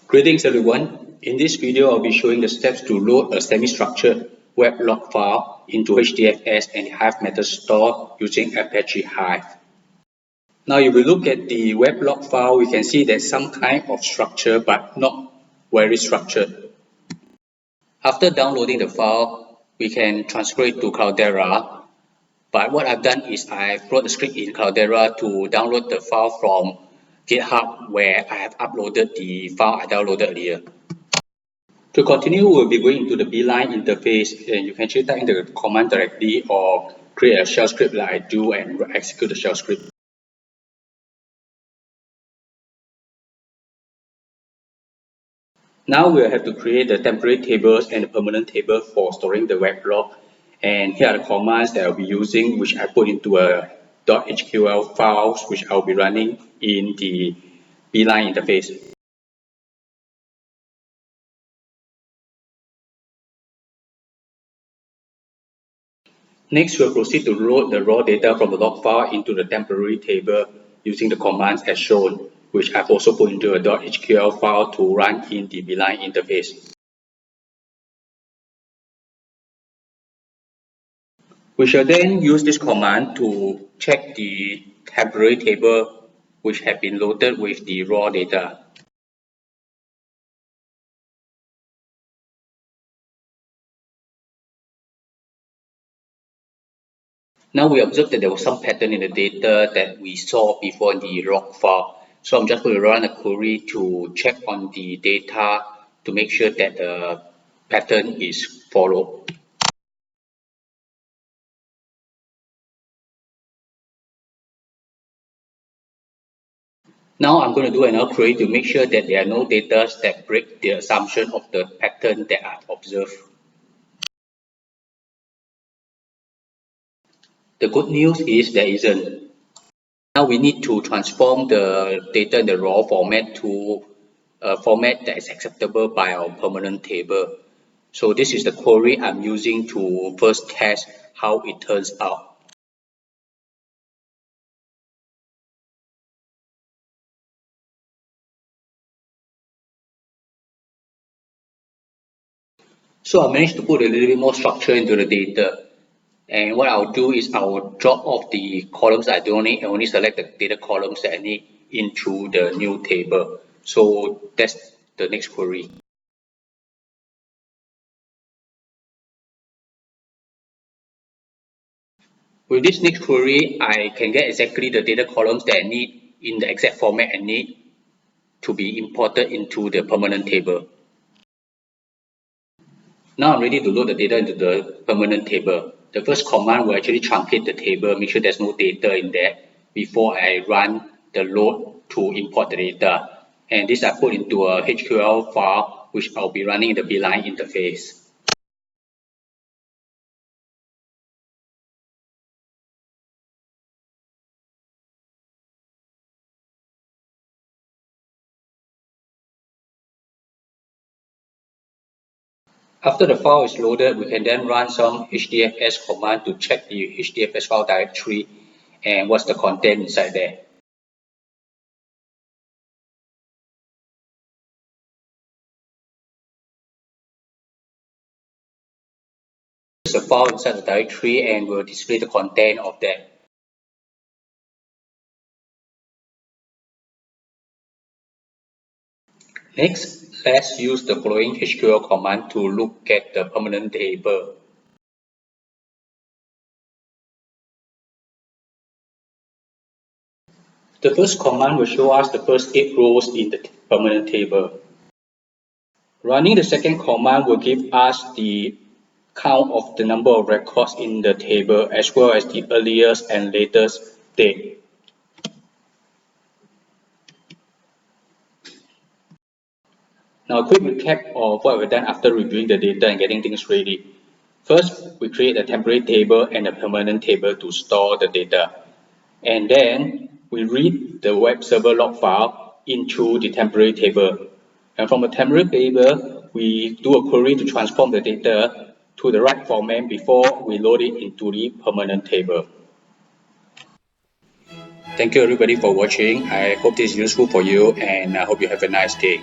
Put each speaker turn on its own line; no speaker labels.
Greetings everyone. In this video, I'll be showing the steps to load a semi-structured web log file into HDFS and Hive metastore using Apache Hive. Now, if we look at the web log file, we can see there's some kind of structure, but not very structured. After downloading the file, we can transfer it to Cloudera. But what I've done is I wrote the script in Cloudera to download the file from GitHub, where I have uploaded the file I downloaded earlier. To continue, we'll be going into the beeline interface, and you can actually type in the command directly or create a shell script like I do and execute the shell script. Now we'll have to create the temporary tables and the permanent table for storing the web log. And here are the commands that I'll be using, which I put into a .html files, which I'll be running in the beeline interface. Next, we'll proceed to load the raw data from the log file into the temporary table using the commands as shown, which I've also put into a .html file to run in the beeline interface. We shall then use this command to check the temporary table which have been loaded with the raw data. Now we observe that there was some pattern in the data that we saw before in the log file. So I'm just going to run a query to check on the data to make sure that the pattern is followed. Now I'm going to do another query to make sure that there are no data that break the assumption of the pattern that I've observed. The good news is there isn't. Now we need to transform the data in the raw format to a format that is acceptable by our permanent table. So this is the query I'm using to first test how it turns out. So I managed to put a little bit more structure into the data. And what I'll do is I'll drop off the columns I don't need and only select the data columns that I need into the new table. So that's the next query. With this next query, I can get exactly the data columns that I need in the exact format I need to be imported into the permanent table. Now I'm ready to load the data into the permanent table. The first command will actually truncate the table, make sure there's no data in there before I run the load to import the data. And this I put into a HQL file, which I'll be running in the beeline interface. After the file is loaded, we can then run some HDFS command to check the HDFS file directory and what's the content inside there. There's a file inside the directory and we'll display the content of that. Next, let's use the following HQL command to look at the permanent table. The first command will show us the first 8 rows in the permanent table. Running the second command will give us the count of the number of records in the table as well as the earliest and latest date. Now a quick recap of what we've done after reviewing the data and getting things ready. First, we create a temporary table and a permanent table to store the data. And then we read the web server log file into the temporary table. And from the temporary table, we do a query to transform the data to the right format before we load it into the permanent table. Thank you everybody for watching. I hope this is useful for you and I hope you have a nice day.